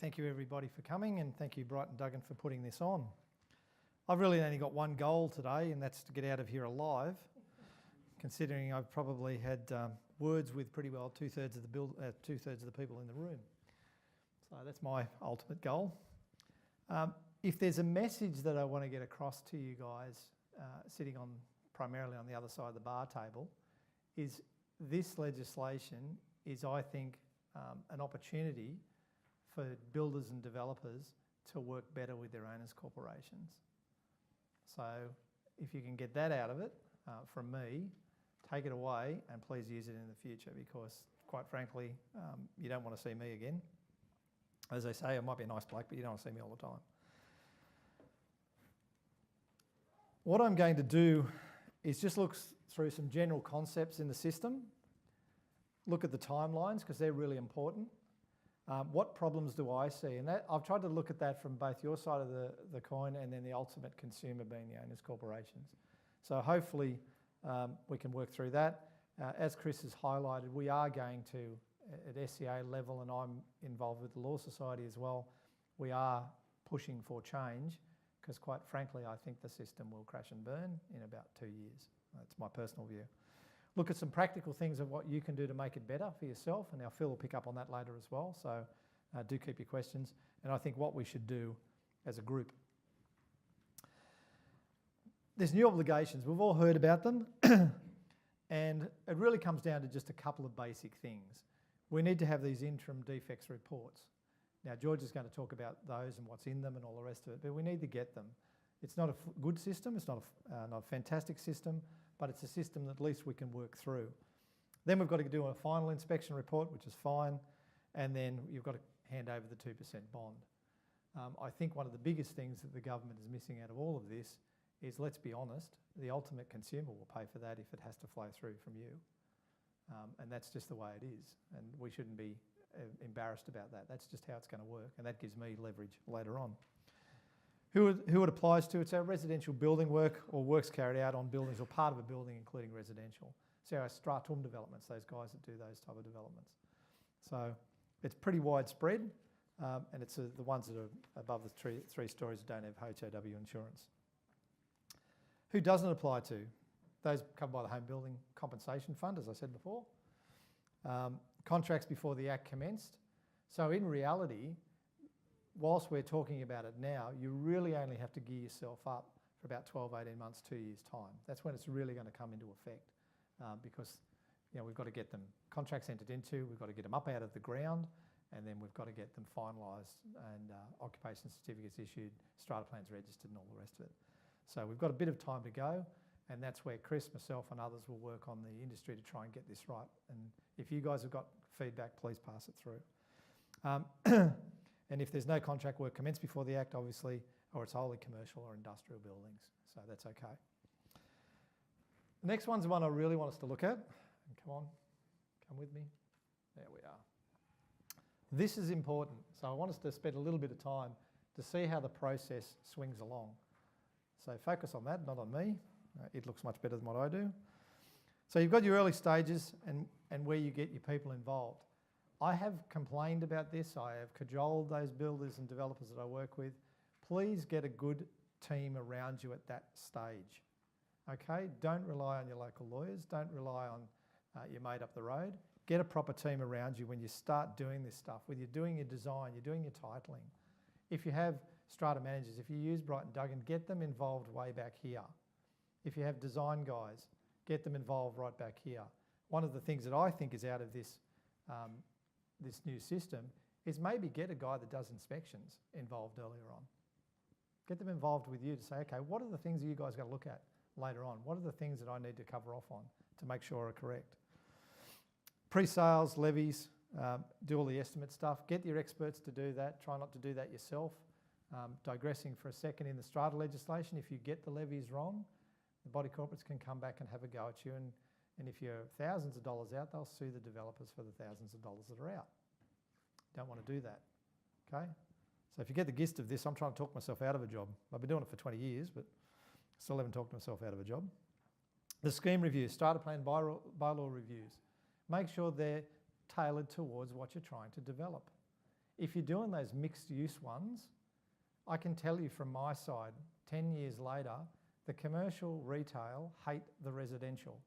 Thank you everybody for coming, and thank you Bright and Duggan for putting this on. I've really only got one goal today, and that's to get out of here alive, considering I've probably had words with pretty well two-thirds of the people in the room. So that's my ultimate goal. If there's a message that I want to get across to you guys sitting primarily on the other side of the bar table, is this legislation is, I think, an opportunity for builders and developers to work better with their owners' corporations. So if you can get that out of it from me, take it away and please use it in the future, because quite frankly, you don't want to see me again. As I say, I might be a nice bloke, but you don't want to see me all the time. What I'm going to do is just look through some general concepts in the system, look at the timelines because they're really important. What problems do I see? And I've tried to look at that from both your side of the coin and then the ultimate consumer being the owners' corporations. So hopefully we can work through that. As Chris has highlighted, we are going to, at SCA level, and I'm involved with the Law Society as well, we are pushing for change because quite frankly I think the system will crash and burn in about 2 years. That's my personal view. Look at some practical things of what you can do to make it better for yourself, and our Phil will pick up on that later as well, so do keep your questions. And I think what we should do as a group. There's new obligations, we've all heard about them, and it really comes down to just a couple of basic things. We need to have these interim defects reports. Now George is going to talk about those and what's in them and all the rest of it, but we need to get them. It's not a good system, it's not a fantastic system, but it's a system that at least we can work through. Then we've got to do a final inspection report, which is fine, and then you've got to hand over the 2% bond. I think one of the biggest things that the government is missing out of all of this is, let's be honest, the ultimate consumer will pay for that if it has to flow through from you. And that's just the way it is, and we shouldn't be embarrassed about that. That's just how it's going to work, and that gives me leverage later on. Who it applies to? It's our residential building work or works carried out on buildings or part of a building, including residential. So our Strata developments, those guys that do those type of developments. So it's pretty widespread, and it's the ones that are above the three stories that don't have HOW insurance. Who doesn't apply to? Those covered by the Home Building Compensation Fund, as I said before. Contracts before the Act commenced. So in reality, whilst we're talking about it now, you really only have to gear yourself up for about 12, 18 months, 2 years' time. That's when it's really going to come into effect, because we've got to get them contracts entered into, we've got to get them up out of the ground, and then we've got to get them finalised and occupation certificates issued, strata plans registered and all the rest of it. So we've got a bit of time to go, and that's where Chris, myself and others will work on the industry to try and get this right. And if you guys have got feedback, please pass it through. And if there's no contract work commenced before the Act, obviously, or it's wholly commercial or industrial buildings, so that's okay. The next one's the one I really want us to look at. And come with me. There we are. This is important, so I want us to spend a little bit of time to see how the process swings along. So focus on that, not on me. It looks much better than what I do. So you've got your early stages and where you get your people involved. I have complained about this. I have cajoled those builders and developers that I work with. Please get a good team around you at that stage. Okay? Don't rely on your local lawyers. Don't rely on your mate up the road. Get a proper team around you when you start doing this stuff, whether you're doing your design, you're doing your titling. If you have strata managers, if you use Bright and Duggan, get them involved way back here. If you have design guys, get them involved right back here. One of the things that I think is out of this this new system is maybe get a guy that does inspections involved earlier on. Get them involved with you to say, okay, what are the things that you guys are going to look at later on? What are the things that I need to cover off on to make sure are correct? Pre-sales, levies, do all the estimate stuff. Get your experts to do that. Try not to do that yourself. Digressing for a second, in the strata legislation, if you get the levies wrong, the body corporates can come back and have a go at you, and if you're thousands of dollars out, they'll sue the developers for the thousands of dollars that are out. Don't want to do that, okay? So if you get the gist of this, I'm trying to talk myself out of a job. I've been doing it for 20 years, but still haven't talked myself out of a job. The scheme reviews, strata plan bylaw reviews. Make sure they're tailored towards what you're trying to develop. If you're doing those mixed use ones, I can tell you from my side, 10 years later, the commercial retail hate the residential,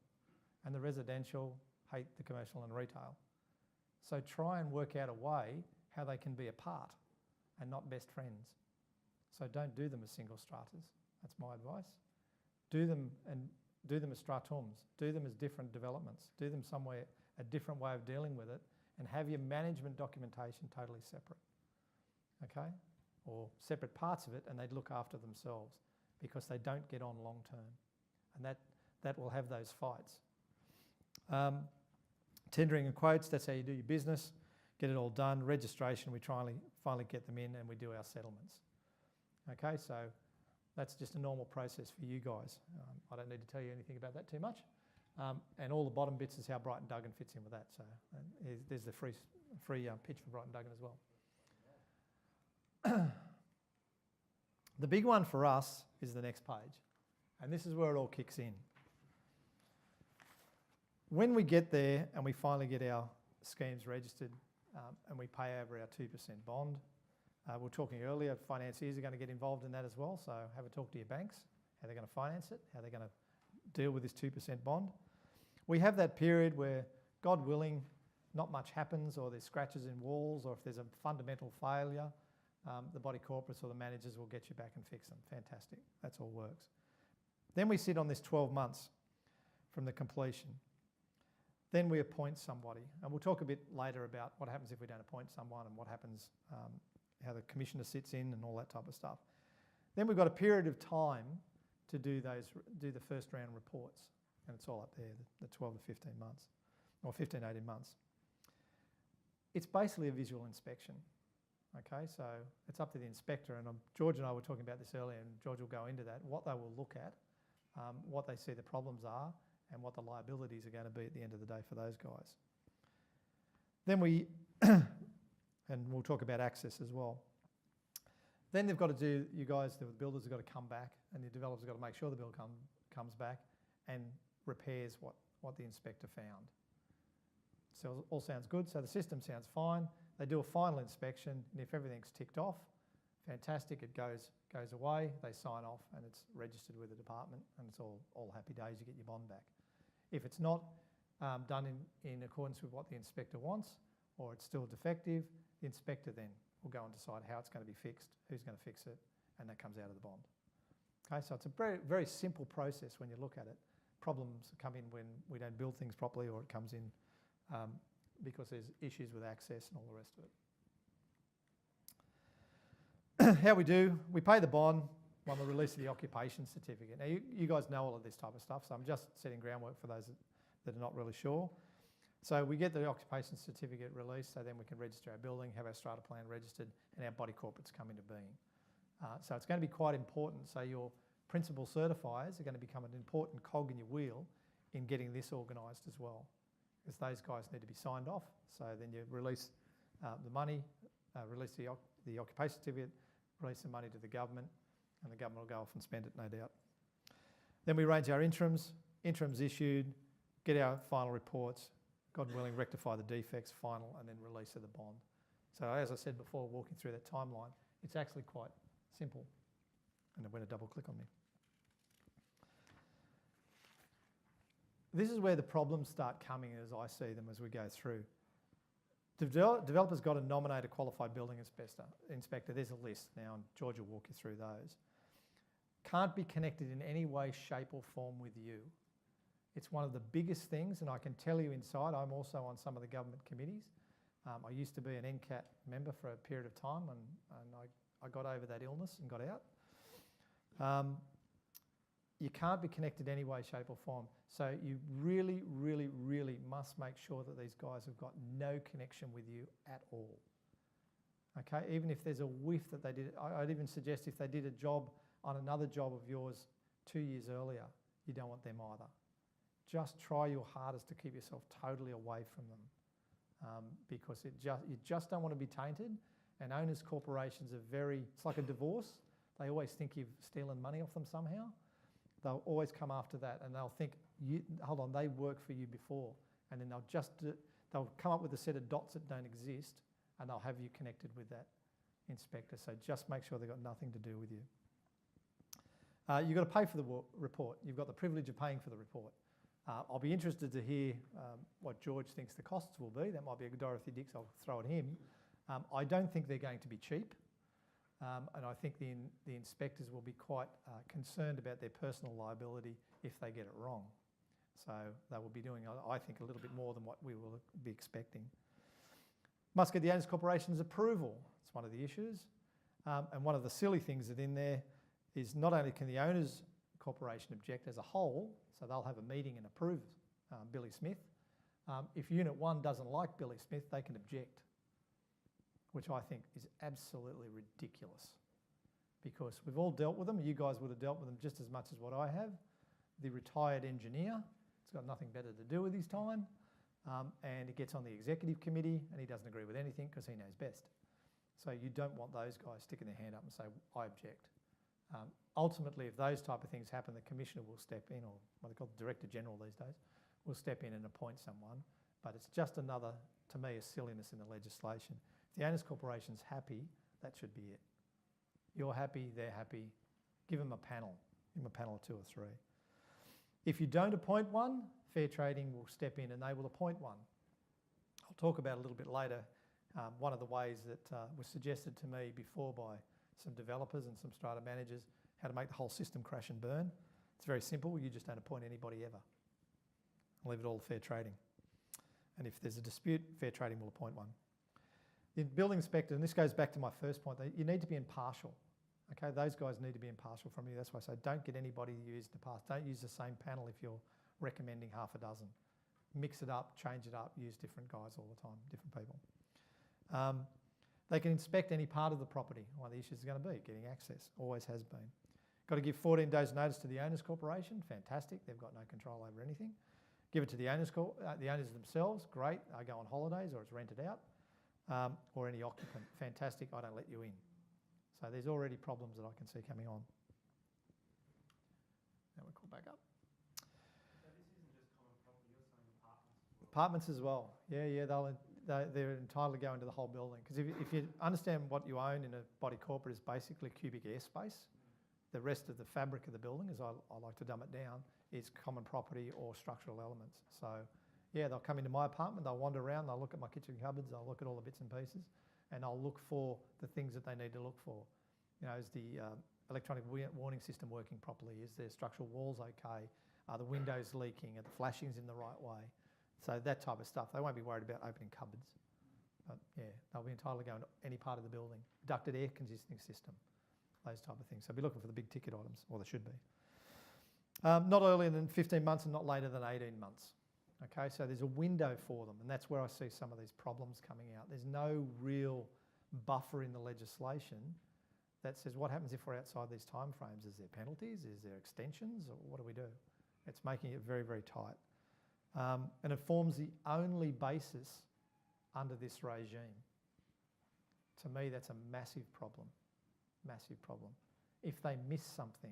and the residential hate the commercial and retail. So try and work out a way how they can be apart and not best friends. So don't do them as single stratas. That's my advice. Do them as stratums. Do them as different developments. Do them somewhere, a different way of dealing with it, and have your management documentation totally separate, okay? Or separate parts of it, and they'd look after themselves because they don't get on long term. And that will have those fights. Tendering and quotes, that's how you do your business. Get it all done. Registration, we finally get them in and we do our settlements. Okay, so that's just a normal process for you guys. I don't need to tell you anything about that too much. And all the bottom bits is how Brighton Duggan fits in with that. So there's the free pitch for Brighton Duggan as well. The big one for us is the next page. And this is where it all kicks in. When we get there and we finally get our schemes registered and we pay over our 2% bond, we were talking earlier, financiers are going to get involved in that as well. So have a talk to your banks, how they're going to finance it, how they're going to deal with this 2% bond. We have that period where, God willing, not much happens, or there's scratches in walls, or if there's a fundamental failure, the body corporates or the managers will get you back and fix them. Fantastic. That's all works. Then we sit on this 12 months from the completion. Then we appoint somebody. And we'll talk a bit later about what happens if we don't appoint someone and what happens, how the commissioner sits in and all that type of stuff. Then we've got a period of time to do the first round reports. And it's all up there, the 12 to 15 months, or 15, 18 months. It's basically a visual inspection. Okay, so it's up to the inspector, and George and I were talking about this earlier, and George will go into that, what they will look at, what they see the problems are, and what the liabilities are going to be at the end of the day for those guys. Then we, and we'll talk about access as well. Then they've got to do, you guys, the builders have got to come back, and the developers have got to make sure the bill comes back and repairs what the inspector found. So it all sounds good, so the system sounds fine. They do a final inspection, and if everything's ticked off, fantastic, it goes away, they sign off, and it's registered with the department, and it's all happy days, you get your bond back. If it's not done in accordance with what the inspector wants, or it's still defective, the inspector then will go and decide how it's going to be fixed, who's going to fix it, and that comes out of the bond. Okay, so it's a very, very simple process when you look at it. Problems come in when we don't build things properly, or it comes in because there's issues with access and all the rest of it. How we do, we pay the bond when we release the occupation certificate. Now you guys know all of this type of stuff, so I'm just setting groundwork for those that are not really sure. So we get the occupation certificate released, so then we can register our building, have our strata plan registered, and our body corporates come into being. So it's going to be quite important. So your principal certifiers are going to become an important cog in your wheel in getting this organised as well, because those guys need to be signed off. So then you release the money, release the occupation certificate, release the money to the government, and the government will go off and spend it, no doubt. Then we arrange our interims issued, get our final reports, God willing, rectify the defects, final, and then release of the bond. So as I said before, walking through that timeline, it's actually quite simple. And it went a double click on me. This is where the problems start coming as I see them as we go through. The developer's got to nominate a qualified building inspector. There's a list now, and George will walk you through those. Can't be connected in any way, shape or form with you. It's one of the biggest things, and I can tell you inside, I'm also on some of the government committees. I used to be an NCAT member for a period of time, and I got over that illness and got out. You can't be connected any way, shape or form. So you really, really, really must make sure that these guys have got no connection with you at all. Okay, even if there's a whiff that they did, I'd even suggest if they did a job on another job of yours 2 years earlier, you don't want them either. Just try your hardest to keep yourself totally away from them because you just don't want to be tainted. And owners' corporations are it's like a divorce. They always think you've stolen money off them somehow. They'll always come after that, and they'll think, hold on, they worked for you before, and then they'll come up with a set of dots that don't exist, and they'll have you connected with that inspector. So just make sure they've got nothing to do with you. You've got to pay for the report. You've got the privilege of paying for the report. I'll be interested to hear what George thinks the costs will be. That might be a Dorothy Dix, I'll throw at him. I don't think they're going to be cheap. And I think the inspectors will be quite concerned about their personal liability if they get it wrong. So they will be doing, I think, a little bit more than what we will be expecting. Must get the Owners Corporation's approval. It's one of the issues. And one of the silly things that in there is not only can the Owners Corporation object as a whole, so they'll have a meeting and approve Billy Smith. If Unit 1 doesn't like Billy Smith, they can object, which I think is absolutely ridiculous, because we've all dealt with them. You guys would have dealt with them just as much as what I have. The retired engineer, he's got nothing better to do with his time, and he gets on the executive committee and he doesn't agree with anything because he knows best. So you don't want those guys sticking their hand up and say, I object. Ultimately, if those type of things happen, the commissioner will step in, or what they call the director general these days, will step in and appoint someone. But it's just another, to me, a silliness in the legislation. If the Owners Corporation's happy, that should be it. You're happy, they're happy. Give them a panel. Give them a panel of 2 or 3. If you don't appoint one, Fair Trading will step in and they will appoint one. I'll talk about a little bit later one of the ways that was suggested to me before by some developers and some strata managers, how to make the whole system crash and burn. It's very simple. You just don't appoint anybody ever. Leave it all to Fair Trading. And if there's a dispute, Fair Trading will appoint one. The building inspector, and this goes back to my first point, you need to be impartial. Okay, those guys need to be impartial from you. That's why I say don't get anybody you used in the past. Don't use the same panel if you're recommending half a dozen. Mix it up, change it up, use different guys all the time, different people. They can inspect any part of the property. One of the issues is going to be getting access, always has been. Got to give 14 days notice to the Owners Corporation, fantastic, they've got no control over anything. Give it to the owners themselves, great, I go on holidays or it's rented out, or any occupant, fantastic, I don't let you in. So there's already problems that I can see coming on. Now we'll call back up. So this isn't just common property, you're saying Apartments apartments as well? as well, yeah, they're entitled to go into the whole building. Because if you understand what you own in a body corporate is basically cubic airspace, the rest of the fabric of the building, as I like to dumb it down, is common property or structural elements. So yeah, they'll come into my apartment, they'll wander around, they'll look at my kitchen cupboards, they'll look at all the bits and pieces, and I'll look for the things that they need to look for. You know, is the electronic warning system working properly? Is their structural walls okay? Are the windows leaking? Are the flashings in the right way? So that type of stuff. They won't be worried about opening cupboards. But yeah, they'll be entitled to go into any part of the building. Ducted air conditioning system, those type of things. So be looking for the big ticket items, or they should be. Not earlier than 15 months and not later than 18 months. Okay, so there's a window for them, and that's where I see some of these problems coming out. There's no real buffer in the legislation that says what happens if we're outside these timeframes. Is there penalties? Is there extensions? Or what do we do? It's making it very, very tight. And it forms the only basis under this regime. To me, that's a massive problem. Massive problem. If they miss something,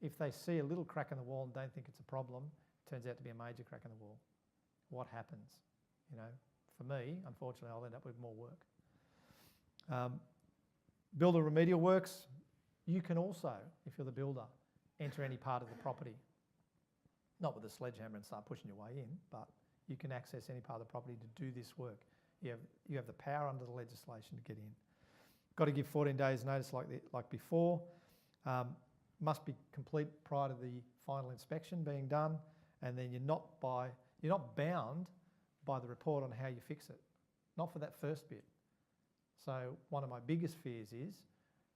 if they see a little crack in the wall and don't think it's a problem, it turns out to be a major crack in the wall. What happens? You know, for me, unfortunately, I'll end up with more work. Builder remedial works, you can also, if you're the builder, enter any part of the property. Not with a sledgehammer and start pushing your way in, but you can access any part of the property to do this work. You have the power under the legislation to get in. Got to give 14 days notice like before. Must be complete prior to the final inspection being done, and then you're not bound by the report on how you fix it. Not for that first bit. So one of my biggest fears is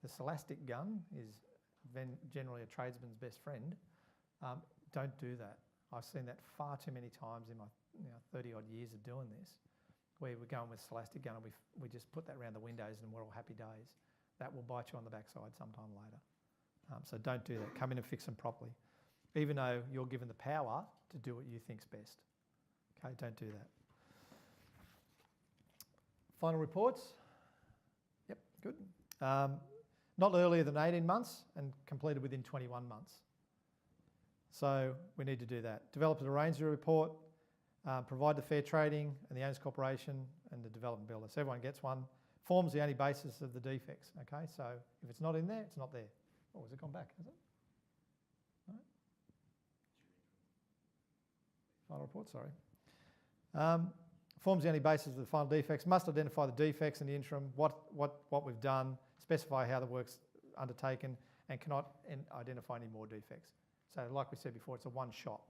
the scholastic gun is generally a tradesman's best friend. Don't do that. I've seen that far too many times in my 30 odd years of doing this, where we're going with scholastic gun and we just put that around the windows and we're all happy days. That will bite you on the backside sometime later. So don't do that. Come in and fix them properly, even though you're given the power to do what you think's best. Okay, don't do that. Final reports. Yep, good. Not earlier than 18 months and completed within 21 months. So we need to do that. Develop a range report, provide the Fair Trading and the Owners Corporation and the development builder. So everyone gets one. Form's the only basis of the defects, okay? So if it's not in there, it's not there. Oh, has it gone back, has it? No? Final report, sorry. Form's the only basis of the final defects. Must identify the defects in the interim, what we've done, specify how the work's undertaken, and cannot identify any more defects. So like we said before, it's a one shot.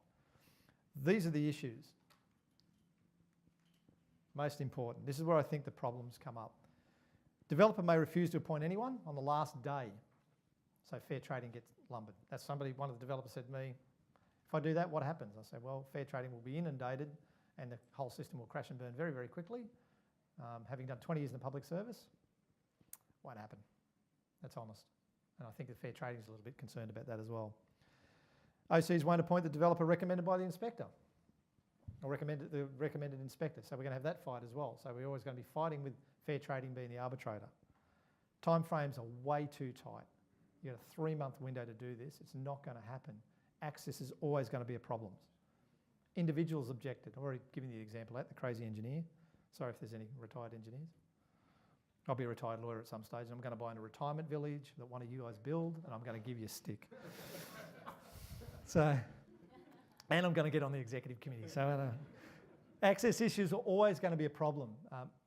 These are the issues. Most important. This is where I think the problems come up. Developer may refuse to appoint anyone on the last day. So fair trading gets lumbered. That's somebody, one of the developers said to me, if I do that, what happens? I said, well, fair trading will be inundated and the whole system will crash and burn very, very quickly. Having done 20 years in the public service, won't happen. That's honest. And I think that fair trading is a little bit concerned about that as well. OCs won't appoint the developer recommended by the inspector or the recommended inspector. So we're going to have that fight as well. So we're always going to be fighting with fair trading being the arbitrator. Timeframes are way too tight. You've got a 3-month window to do this. It's not going to happen. Access is always going to be a problem. Individuals objected. I've already given you the example of that, the crazy engineer. Sorry if there's any retired engineers. I'll be a retired lawyer at some stage and I'm going to buy in a retirement village that one of you guys build and I'm going to give you a stick. And I'm going to get on the executive committee. So access issues are always going to be a problem.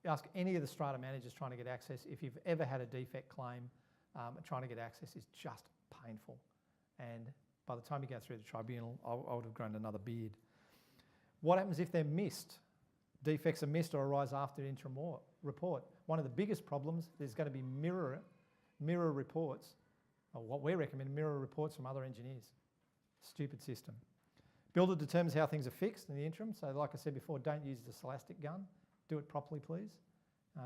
Ask any of the strata managers trying to get access. If you've ever had a defect claim, trying to get access is just painful. And by the time you go through the tribunal, I would have grown another beard. What happens if they're missed? Defects are missed or arise after interim report. One of the biggest problems is going to be mirror reports, or what we recommend, mirror reports from other engineers. Stupid system. Builder determines how things are fixed in the interim. So like I said before, don't use the scholastic gun. Do it properly, please.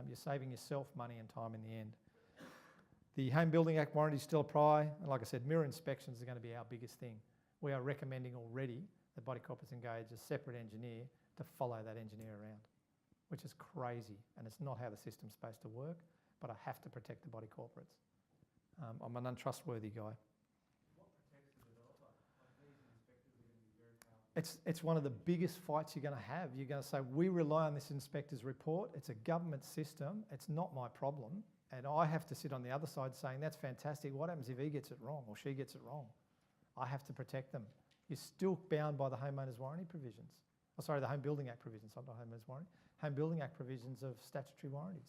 You're saving yourself money and time in the end. The Home Building Act warranties still apply. And like I said, mirror inspections are going to be our biggest thing. We are recommending already that body corporates engage a separate engineer to follow that engineer around, which is crazy. And it's not how the system's supposed to work, but I have to protect the body corporates. I'm an untrustworthy guy. What protects the developer? Like these inspectors are going to be very powerful. It's one of the biggest fights you're going to have. You're going to say, we rely on this inspector's report. It's a government system. It's not my problem. And I have to sit on the other side saying, that's fantastic. What happens if he gets it wrong or she gets it wrong? I have to protect them. You're still bound by the homeowner's warranty provisions. Oh, sorry, the Home Building Act provisions, not the homeowner's warranty. Home Building Act provisions of statutory warranties.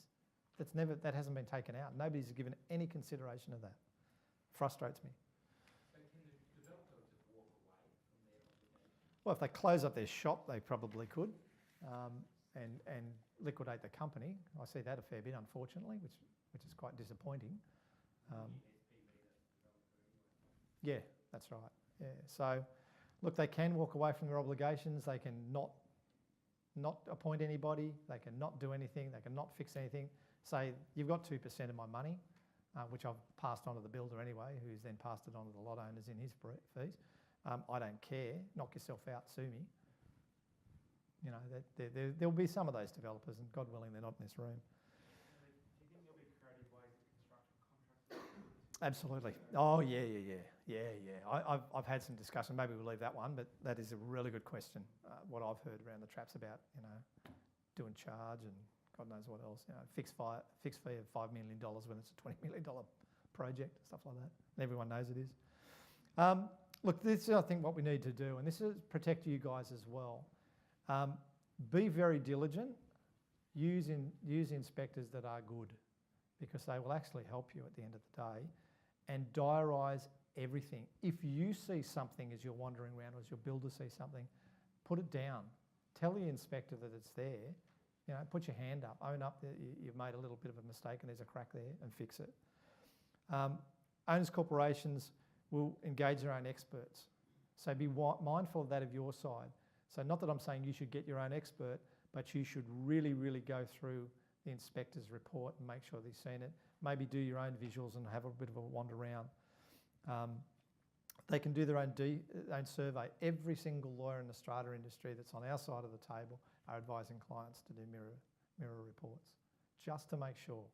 That hasn't been taken out. Nobody's given any consideration of that. Frustrates me. So can the developer just walk away from their obligation? Well, if they close up their shop, they probably could, and liquidate the company. I see that a fair bit, unfortunately, which is quite disappointing. Yeah, that's right. Yeah. So, look, they can walk away from their obligations. They can not appoint anybody. They can not do anything. They can not fix anything. Say, you've got 2% of my money, which I've passed on to the builder anyway, who's then passed it on to the lot owners in his fees. I don't care. Knock yourself out. Sue me. You know, there'll be some of those developers, and God willing, they're not in this room. Do you think there'll be creative ways that construction contracts? Absolutely. Oh, yeah. I've had some discussion. Maybe we'll leave that one, but that is a really good question. What I've heard around the traps about, doing charge and God knows what else. Fixed fee of $5 million when it's a $20 million project, stuff like that. And everyone knows it is. Look, this is, I think, what we need to do, and this is protect you guys as well. Be very diligent. Use inspectors that are good, because they will actually help you at the end of the day. And diarise everything. If you see something as you're wandering around, or as your builder sees something, put it down. Tell the inspector that it's there. Put your hand up. Own up that you've made a little bit of a mistake and there's a crack there, and fix it. Owners corporations will engage their own experts. So be mindful of that of your side. So not that I'm saying you should get your own expert, but you should really, really go through the inspector's report and make sure they've seen it. Maybe do your own visuals and have a bit of a wander around. They can do their own survey. Every single lawyer in the strata industry that's on our side of the table are advising clients to do mirror reports, just to make sure.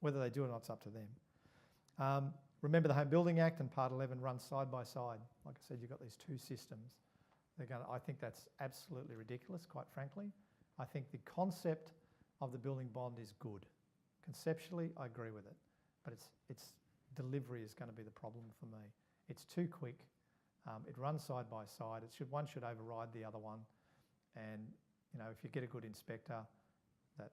Whether they do or not, it's up to them. Remember, the Home Building Act and Part 11 run side by side. Like I said, you've got these two systems. I think that's absolutely ridiculous, quite frankly. I think the concept of the building bond is good. Conceptually, I agree with it, but its delivery is going to be the problem for me. It's too quick. It runs side by side. One should override the other one, and you know, if you get a good inspector, that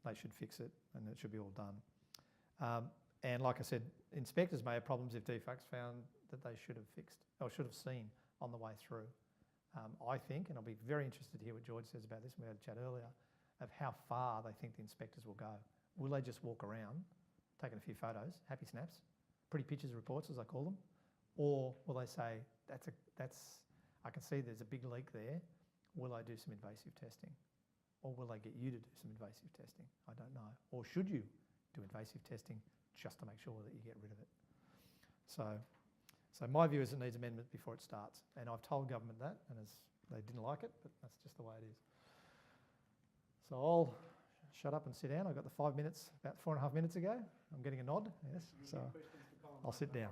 they should fix it, and it should be all done. And like I said, inspectors may have problems if defects found that they should have fixed or should have seen on the way through. I think, and I'll be very interested to hear what George says about this, we had a chat earlier, of how far they think the inspectors will go. Will they just walk around, taking a few photos, happy snaps, pretty pictures reports as I call them, or will they say, I can see there's a big leak there, will I do some invasive testing? Or will they get you to do some invasive testing? I don't know. Or should you do invasive testing just to make sure that you get rid of it? So my view is it needs amendment before it starts. And I've told government that, and they didn't like it, but that's just the way it is. So I'll shut up and sit down. I got the 5 minutes, about 4.5 minutes ago. I'm getting a nod, yes. So I'll sit down.